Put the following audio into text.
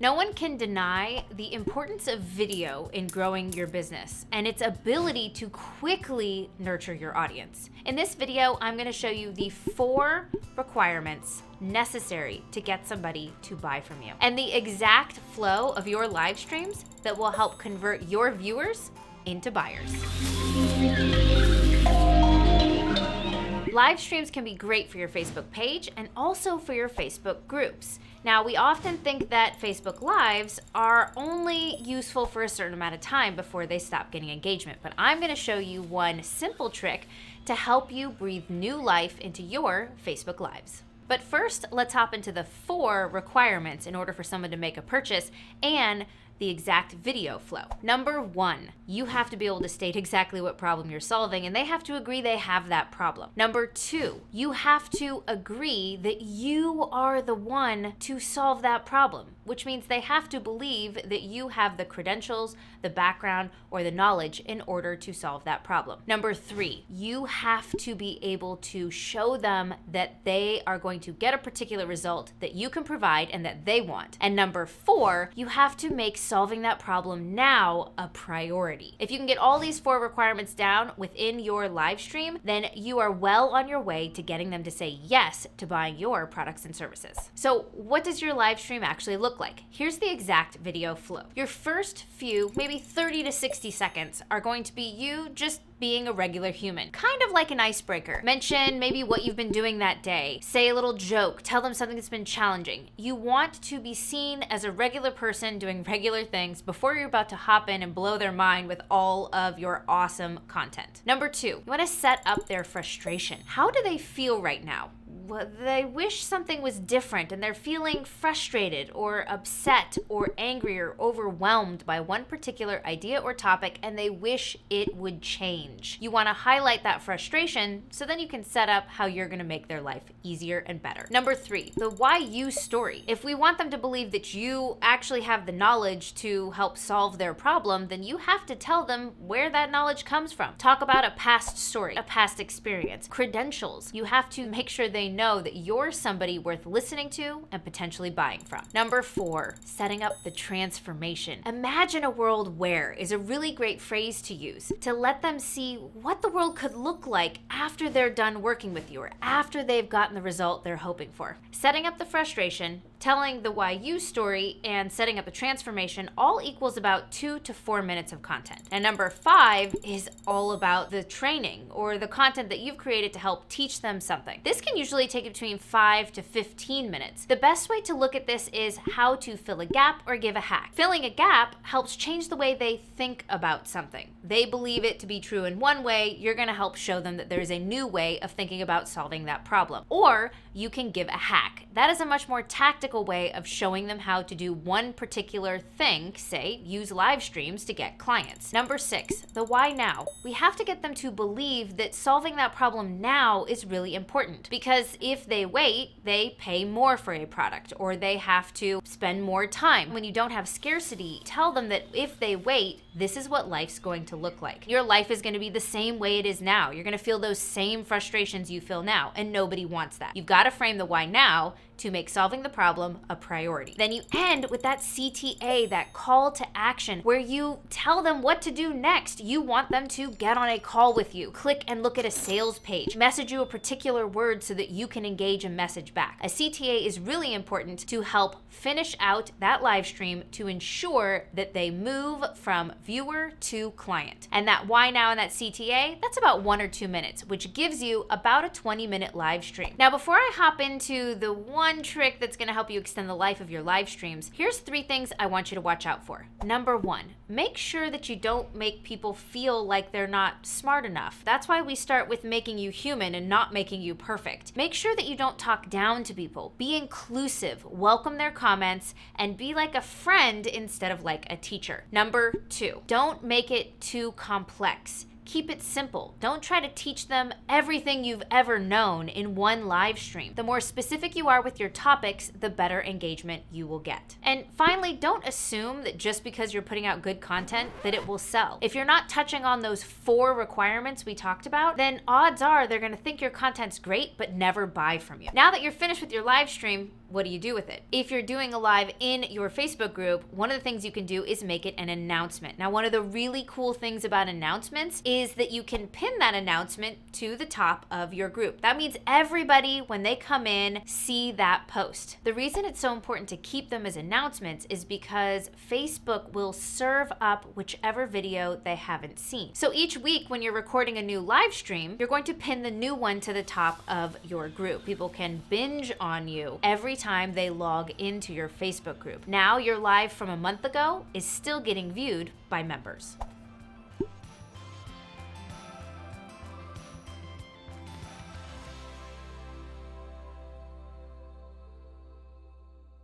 No one can deny the importance of video in growing your business and its ability to quickly nurture your audience. In this video, I'm going to show you the 4 requirements necessary to get somebody to buy from you and the exact flow of your live streams that will help convert your viewers into buyers. Live streams can be great for your Facebook page and also for your Facebook groups. Now, we often think that Facebook Lives are only useful for a certain amount of time before they stop getting engagement, but I'm going to show you one simple trick to help you breathe new life into your Facebook Lives. But first, let's hop into the 4 requirements in order for someone to make a purchase and the exact video flow. Number 1, you have to be able to state exactly what problem you're solving, and they have to agree they have that problem. Number 2, you have to agree that you are the one to solve that problem, which means they have to believe that you have the credentials, the background, or the knowledge in order to solve that problem. Number 3, you have to be able to show them that they are going to get a particular result that you can provide and that they want. And number 4, you have to make solving that problem now a priority. If you can get all these 4 requirements down within your live stream, then you are well on your way to getting them to say yes to buying your products and services. So what does your live stream actually look like? Here's the exact video flow. Your first few, maybe 30 to 60 seconds, are going to be you just being a regular human, kind of like an icebreaker. Mention maybe what you've been doing that day. Say a little joke. Tell them something that's been challenging. You want to be seen as a regular person doing regular things before you're about to hop in and blow their mind with all of your awesome content. Number 2, you want to set up their frustration. How do they feel right now? Well, they wish something was different and they're feeling frustrated or upset or angry or overwhelmed by one particular idea or topic, and they wish it would change. You want to highlight that frustration so then you can set up how you're going to make their life easier and better. Number 3, the why you story. If we want them to believe that you actually have the knowledge to help solve their problem, then you have to tell them where that knowledge comes from. Talk about a past story, a past experience, credentials. You have to make sure they know that you're somebody worth listening to and potentially buying from. Number 4, setting up the transformation. Imagine a world where is a really great phrase to use to let them see what the world could look like after they're done working with you or after they've gotten the result they're hoping for. Setting up the frustration, telling the why you story, and setting up a transformation all equals about 2 to 4 minutes of content. And number 5 is all about the training or the content that you've created to help teach them something. This can usually take between 5 to 15 minutes. The best way to look at this is how to fill a gap or give a hack. Filling a gap helps change the way they think about something. They believe it to be true in one way, you're going to help show them that there is a new way of thinking about solving that problem. Or you can give a hack. That is a much more tactical way of showing them how to do one particular thing, say, use live streams to get clients. Number 6, the why now. We have to get them to believe that solving that problem now is really important, because if they wait, they pay more for a product or they have to spend more time. When you don't have scarcity, tell them that if they wait, this is what life's going to look like. Your life is going to be the same way it is now. You're going to feel those same frustrations you feel now, and nobody wants that. You've got to frame the why now to make solving the problem a priority. Then you end with that CTA, that call to action, where you tell them what to do next. You want them to get on a call with you, click and look at a sales page, message you a particular word so that you can engage and message back. A CTA is really important to help finish out that live stream to ensure that they move from viewer to client. And that why now and that CTA, that's about 1 or 2 minutes, which gives you about a 20-minute live stream. Now, before I hop into the one trick that's going to help you extend the life of your live streams, here's 3 things I want you to watch out for. Number 1, make sure that you don't make people feel like they're not smart enough. That's why we start with making you human and not making you perfect. Make sure that you don't talk down to people. Be inclusive, welcome their comments, and be like a friend instead of like a teacher. Number 2, don't make it too complex. Keep it simple. Don't try to teach them everything you've ever known in one live stream. The more specific you are with your topics, the better engagement you will get. And finally, don't assume that just because you're putting out good content that it will sell. If you're not touching on those 4 requirements we talked about, then odds are they're going to think your content's great but never buy from you. Now that you're finished with your live stream, what do you do with it? If you're doing a live in your Facebook group, one of the things you can do is make it an announcement. Now, one of the really cool things about announcements is that you can pin that announcement to the top of your group. That means everybody, when they come in, see that post. The reason it's so important to keep them as announcements is because Facebook will serve up whichever video they haven't seen. So each week when you're recording a new live stream, you're going to pin the new one to the top of your group. People can binge on you every time they log into your Facebook group. Now your live from a month ago is still getting viewed by members.